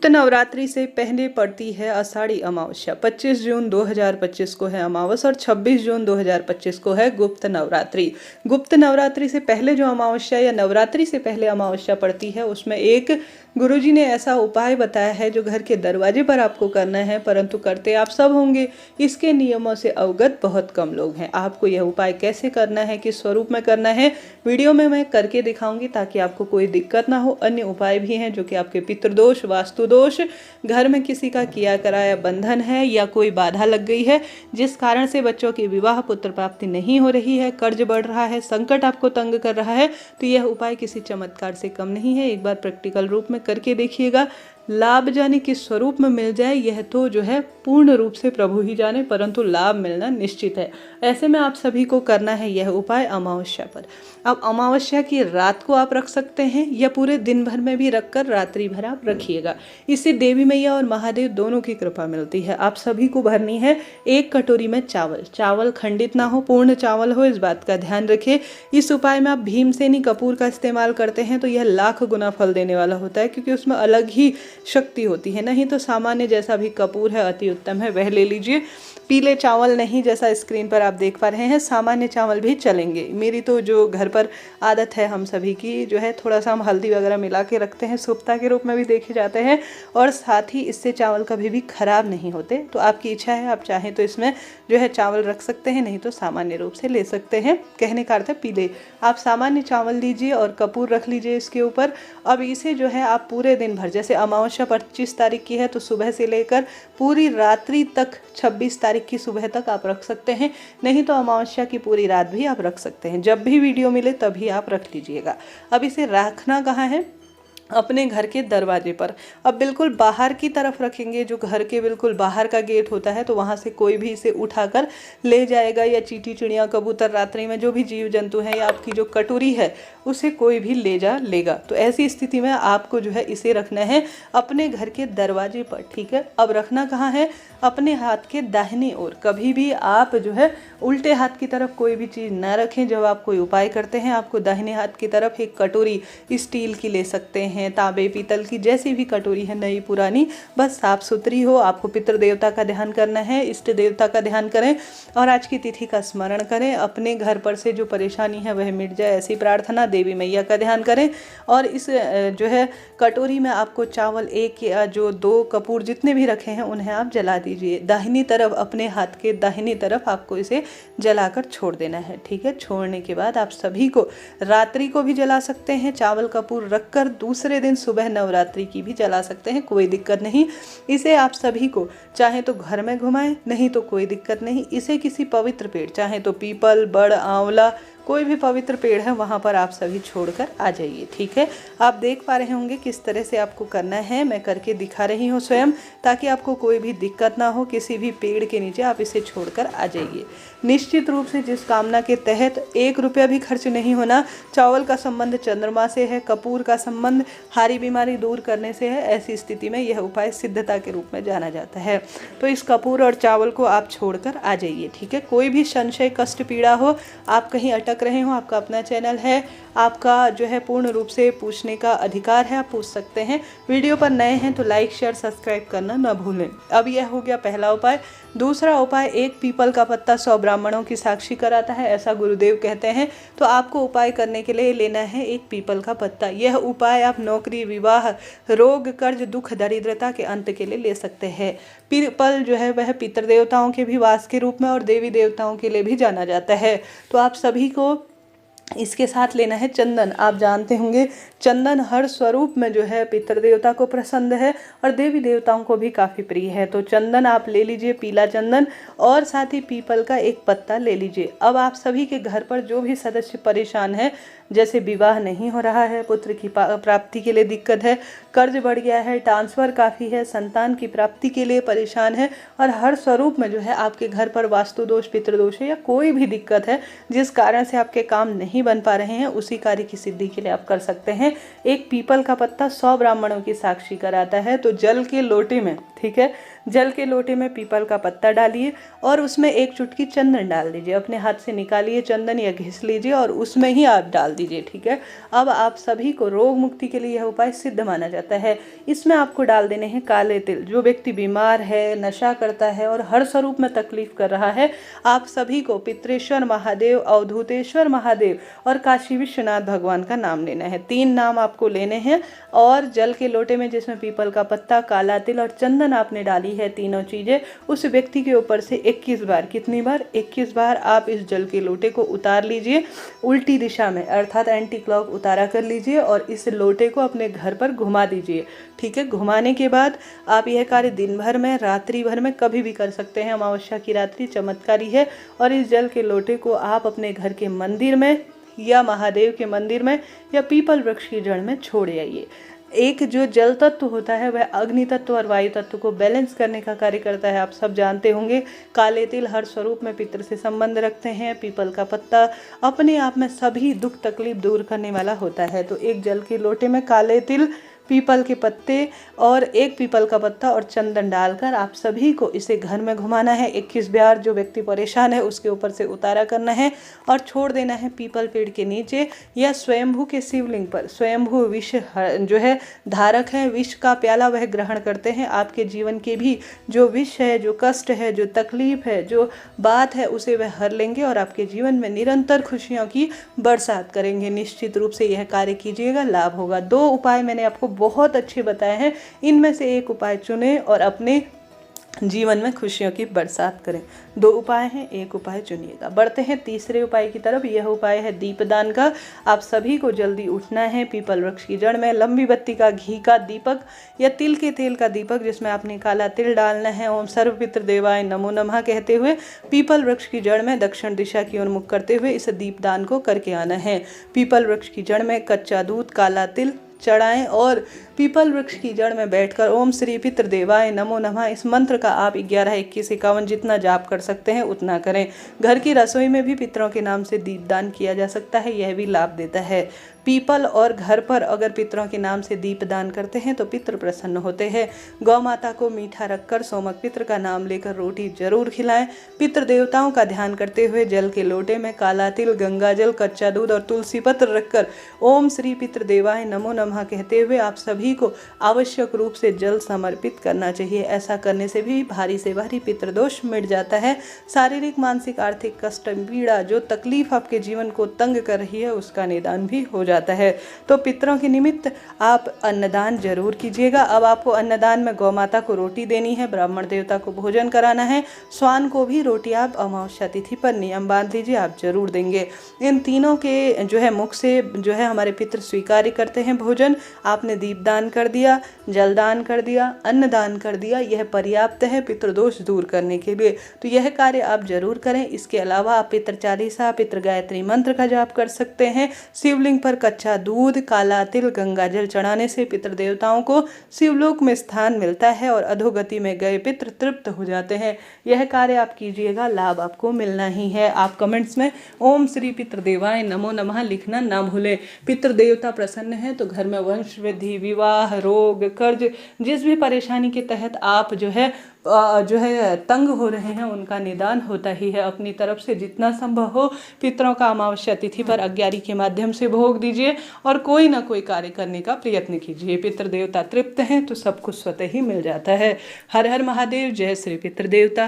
गुप्त नवरात्रि से पहले पड़ती है आषाढ़ी अमावस्या। 25 जून 2025 को है अमावस और 26 जून 2025 को है गुप्त नवरात्रि। गुप्त नवरात्रि से पहले जो अमावस्या या नवरात्रि से पहले अमावस्या पड़ती है उसमें एक गुरुजी ने ऐसा उपाय बताया है जो घर के दरवाजे पर आपको करना है, परंतु करते आप सब होंगे। इसके नियमों से अवगत बहुत कम लोग हैं। आपको यह उपाय कैसे करना है, किस स्वरूप में करना है, वीडियो में मैं करके दिखाऊंगी ताकि आपको कोई दिक्कत ना हो। अन्य उपाय भी हैं जो कि आपके पितृदोष, वास्तु दोष, घर में किसी का किया कराया बंधन है या कोई बाधा लग गई है जिस कारण से बच्चों की विवाह, पुत्र प्राप्ति नहीं हो रही है, कर्ज बढ़ रहा है, संकट आपको तंग कर रहा है, तो यह उपाय किसी चमत्कार से कम नहीं है। एक बार प्रैक्टिकल रूप में करके देखिएगा। लाभ जाने किस स्वरूप में मिल जाए यह तो जो है पूर्ण रूप से प्रभु ही जाने, परंतु लाभ मिलना निश्चित है। ऐसे में आप सभी को करना है यह उपाय अमावस्या पर। अब अमावस्या की रात को आप रख सकते हैं या पूरे दिन भर में भी रखकर रात्रि भर आप रखिएगा। इससे देवी मैया और महादेव दोनों की कृपा मिलती है। आप सभी को भरनी है एक कटोरी में चावल। चावल खंडित ना हो, पूर्ण चावल हो, इस बात का ध्यान रखिए। इस उपाय में आप भीमसेनी कपूर का इस्तेमाल करते हैं तो यह लाख गुना फल देने वाला होता है, क्योंकि उसमें अलग ही शक्ति होती है। नहीं तो सामान्य जैसा भी कपूर है अति उत्तम है, वह ले लीजिए। पीले चावल नहीं, जैसा स्क्रीन पर आप देख पा रहे हैं, सामान्य चावल भी चलेंगे। मेरी तो जो घर पर आदत है हम सभी की जो है, थोड़ा सा हम हल्दी वगैरह मिला के रखते हैं, शुभता के रूप में भी देखे जाते हैं और साथ ही इससे चावल कभी भी खराब नहीं होते। तो आपकी इच्छा है, आप चाहें तो इसमें जो है चावल रख सकते हैं, नहीं तो सामान्य रूप से ले सकते हैं। कहने का अर्थ है पीले। आप सामान्य चावल लीजिए और कपूर रख लीजिए इसके ऊपर। अब इसे जो है आप पूरे दिन भर, जैसे अमावस्या 25 तारीख की है तो सुबह से लेकर पूरी रात्रि तक 26 तारीख की सुबह तक आप रख सकते हैं, नहीं तो अमावस्या की पूरी रात भी आप रख सकते हैं। जब भी वीडियो मिले तभी आप रख लीजिएगा। अब इसे रखना कहाँ है? अपने घर के दरवाजे पर। अब बिल्कुल बाहर की तरफ रखेंगे, जो घर के बिल्कुल बाहर का गेट होता है, तो वहाँ से कोई भी इसे उठाकर ले जाएगा, या चींटी, चिड़िया, कबूतर, रात्रि में जो भी जीव जंतु हैं या आपकी जो कटोरी है उसे कोई भी ले जा लेगा। तो ऐसी स्थिति में आपको जो है इसे रखना है अपने घर के दरवाजे पर, ठीक है। अब रखना कहाँ है? अपने हाथ के दाहिनी ओर। कभी भी आप जो है उल्टे हाथ की तरफ कोई भी चीज़ ना रखें। जब आप कोई उपाय करते हैं आपको दाहिने हाथ की तरफ एक कटोरी स्टील की ले सकते हैं, तांबे, पीतल की, जैसी भी कटोरी है, नई पुरानी, बस साफ सुथरी हो। आपको पितृ देवता का ध्यान करना है, इष्ट देवता का ध्यान करें और आज की तिथि का स्मरण करें। अपने घर पर से जो परेशानी है वह मिट जाए, ऐसी प्रार्थना। देवी मैया का ध्यान करें और इस जो है कटोरी में आपको चावल एक या जो 2 कपूर जितने भी रखे हैं उन्हें आप जला दीजिए। दाहिनी तरफ, अपने हाथ के दाहिनी तरफ आपको इसे जलाकर छोड़ देना है, ठीक है। छोड़ने के बाद आप सभी को रात्रि को भी जला सकते हैं, चावल कपूर रखकर दूसरे दिन सुबह नवरात्रि की भी जला सकते हैं, कोई दिक्कत नहीं। इसे आप सभी को चाहे तो घर में घुमाएं, नहीं तो कोई दिक्कत नहीं। इसे किसी पवित्र पेड़, चाहे तो पीपल, बड़, आंवला, कोई भी पवित्र पेड़ है वहाँ पर आप सभी छोड़कर आ जाइए, ठीक है। आप देख पा रहे होंगे किस तरह से आपको करना है, मैं करके दिखा रही हूँ स्वयं, ताकि आपको कोई भी दिक्कत ना हो। किसी भी पेड़ के नीचे आप इसे छोड़कर आ जाइए। निश्चित रूप से जिस कामना के तहत 1 रुपया भी खर्च नहीं होना, चावल का संबंध चंद्रमा से है, कपूर का संबंध हारी बीमारी दूर करने से है, ऐसी स्थिति में यह उपाय सिद्धता के रूप में जाना जाता है। तो इस कपूर और चावल को आप छोड़कर आ जाइए, ठीक है। कोई भी संशय, कष्ट, पीड़ा हो, आप कहीं अटक रहे हो, आपका अपना चैनल है, आपका जो है पूर्ण रूप से पूछने का अधिकार है, आप पूछ सकते हैं। वीडियो पर नए हैं तो लाइक, शेयर, सब्सक्राइब करना न भूलें। अब यह हो गया पहला उपाय। दूसरा उपाय, एक पीपल का पत्ता 100 ब्राह्मणों की साक्षी कराता है, ऐसा गुरुदेव कहते हैं। तो आपको उपाय करने के लिए लेना है एक पीपल का पत्ता। यह उपाय आप नौकरी, विवाह, रोग, कर्ज, दुख, दरिद्रता के अंत के लिए ले सकते हैं। पीपल जो है वह पितृ देवताओं के भी वास के रूप में और देवी देवताओं के लिए भी जाना जाता है। तो आप सभी को इसके साथ लेना है चंदन। आप जानते होंगे चंदन हर स्वरूप में जो है पितृ देवता को पसंद है और देवी देवताओं को भी काफ़ी प्रिय है। तो चंदन आप ले लीजिए, पीला चंदन, और साथ ही पीपल का एक पत्ता ले लीजिए। अब आप सभी के घर पर जो भी सदस्य परेशान है, जैसे विवाह नहीं हो रहा है, पुत्र की प्राप्ति के लिए दिक्कत है, कर्ज बढ़ गया है, ट्रांसफ़र काफ़ी है, संतान की प्राप्ति के लिए परेशान है, और हर स्वरूप में जो है आपके घर पर वास्तु दोष, पितृदोष है या कोई भी दिक्कत है जिस कारण से आपके काम नहीं बन पा रहे हैं, उसी कार्य की सिद्धि के लिए आप कर सकते हैं। एक पीपल का पत्ता 100 ब्राह्मणों की साक्षी कराता है। तो जल के लोटे में, ठीक है, जल के लोटे में पीपल का पत्ता डालिए और उसमें एक चुटकी चंदन डाल दीजिए। अपने हाथ से निकालिए चंदन या घिस लीजिए और उसमें ही आप डाल दीजिए। दीजिए। ठीक है, अब आप सभी को रोग मुक्ति के लिए यह उपाय सिद्ध माना जाता है। इसमें आपको डाल देने हैं काले तिल। जो व्यक्ति बीमार है, नशा करता है और हर स्वरूप में तकलीफ कर रहा है, आप सभी को पितरेश्वर महादेव, अवधूतेश्वर महादेव और काशी विश्वनाथ भगवान का नाम लेना है। 3 नाम आपको लेने हैं और जल के लोटे में जिसमें पीपल का पत्ता, काला तिल और चंदन आपने डाली है, तीनों चीजें, उस व्यक्ति के ऊपर से 21 बार, कितनी बार? 21 बार आप इस जल के लोटे को उतार लीजिए उल्टी दिशा में, अर्थात एंटी क्लॉक उतारा कर लीजिए और इस लोटे को अपने घर पर घुमा दीजिए। ठीक है, घुमाने के बाद आप यह कार्य दिन भर में, रात्रि भर में कभी भी कर सकते हैं। अमावस्या की रात्रि चमत्कारी है और इस जल के लोटे को आप अपने घर के मंदिर में या महादेव के मंदिर में या पीपल वृक्ष की जड़ में छोड़ आइए। एक जो जल तत्व होता है वह अग्नि तत्व और वायु तत्व को बैलेंस करने का कार्य करता है। आप सब जानते होंगे, काले तिल हर स्वरूप में पितृ से संबंध रखते हैं। पीपल का पत्ता अपने आप में सभी दुख तकलीफ दूर करने वाला होता है। तो एक जल के लोटे में काले तिल, पीपल के पत्ते और एक पीपल का पत्ता और चंदन डालकर आप सभी को इसे घर में घुमाना है। 21 बार जो व्यक्ति परेशान है उसके ऊपर से उतारा करना है और छोड़ देना है पीपल पेड़ के नीचे या स्वयंभू के शिवलिंग पर। स्वयंभू विष जो है धारक है, विष का प्याला वह ग्रहण करते हैं। आपके जीवन के भी जो विष है, जो कष्ट है, जो तकलीफ है, जो बात है, उसे वह हर लेंगे और आपके जीवन में निरंतर खुशियों की बरसात करेंगे। निश्चित रूप से यह कार्य कीजिएगा, लाभ होगा। 2 उपाय मैंने आपको बहुत अच्छे बताए हैं, इनमें से एक उपाय चुनें और अपने जीवन में खुशियों की बरसात करें। 2 उपाय हैं, एक उपाय चुनिएगा। बढ़ते हैं तीसरे उपाय की तरफ। यह उपाय है दीपदान का। आप सभी को जल्दी उठना है, पीपल वृक्ष की जड़ में लंबी बत्ती का घी का दीपक या तिल के तेल का दीपक जिसमें आपने काला तिल डालना है, ओम सर्व पितृ देवाय नमो नमः कहते हुए पीपल वृक्ष की जड़ में दक्षिण दिशा की ओर मुख करते हुए इस दीपदान को करके आना है। पीपल वृक्ष की जड़ में कच्चा दूध, काला तिल चढ़ाएं और पीपल वृक्ष की जड़ में बैठकर ओम श्री पितृ देवाय नमो नमः इस मंत्र का आप 11, 21, 51 जितना जाप कर सकते हैं उतना करें। घर की रसोई में भी पितरों के नाम से दीपदान किया जा सकता है, यह भी लाभ देता है। पीपल और घर पर अगर पितरों के नाम से दीपदान करते हैं तो पितृ प्रसन्न होते हैं। गौ माता को मीठा रखकर सोमक पितृ का नाम लेकर रोटी जरूर खिलाएं। पितृ देवताओं का ध्यान करते हुए जल के लोटे में काला तिल, गंगा जल, कच्चा दूध और तुलसी पत्र रखकर ओम श्री पितृ देवाय नमो नमः कहते हुए आप सभी को आवश्यक रूप से जल समर्पित करना चाहिए। ऐसा करने से भी भारी से भारी पितृदोष मिट जाता है। शारीरिक, मानसिक, आर्थिक कष्ट, पीड़ा, जो तकलीफ आपके जीवन को तंग कर रही है उसका निदान भी हो जाता है। तो पितरों के निमित्त आप अन्नदान जरूर कीजिएगा। अब आपको अन्नदान में गौ माता को रोटी देनी है, ब्राह्मण देवता को भोजन कराना है, स्वान को भी रोटी आप अमावस्या तिथि पर नियम बांध लीजिए, आप जरूर देंगे। इन तीनों के जो है मुख से जो है हमारे पितृ स्वीकार करते हैं भोजन। आपने दीपदान कर दिया, जलदान कर दिया, अन्नदान कर दिया, यह पर्याप्त है पितृदोष दूर करने के लिए। तो यह कार्य आप जरूर करें। इसके अलावा आप पितृ चालीसा, पितृ गायत्री मंत्र का जाप कर सकते हैं। शिवलिंग पर कच्चा दूध, काला तिल, गंगा जल चढ़ाने से पितृ देवताओं को शिवलोक में स्थान मिलता है और अधोगति में गए पितृ तृप्त हो जाते हैं। यह कार्य आप कीजिएगा, लाभ आपको मिलना ही है। आप कमेंट्स में ओम श्री पितृ देवाय नमो नमः लिखना ना भूलें। पितृ देवता प्रसन्न है तो घर में वंश वृद्धि, विवाह, रोग, कर्ज, जिस भी परेशानी के तहत आप जो है तंग हो रहे हैं उनका निदान होता ही है। अपनी तरफ से जितना संभव हो पितरों का अमावस्या तिथि पर अज्ञारी के माध्यम से भोग दीजिए और कोई ना कोई कार्य करने का प्रयत्न कीजिए। पितृ देवता तृप्त हैं तो सब कुछ स्वतः ही मिल जाता है। हर हर महादेव, जय श्री पितृ देवता।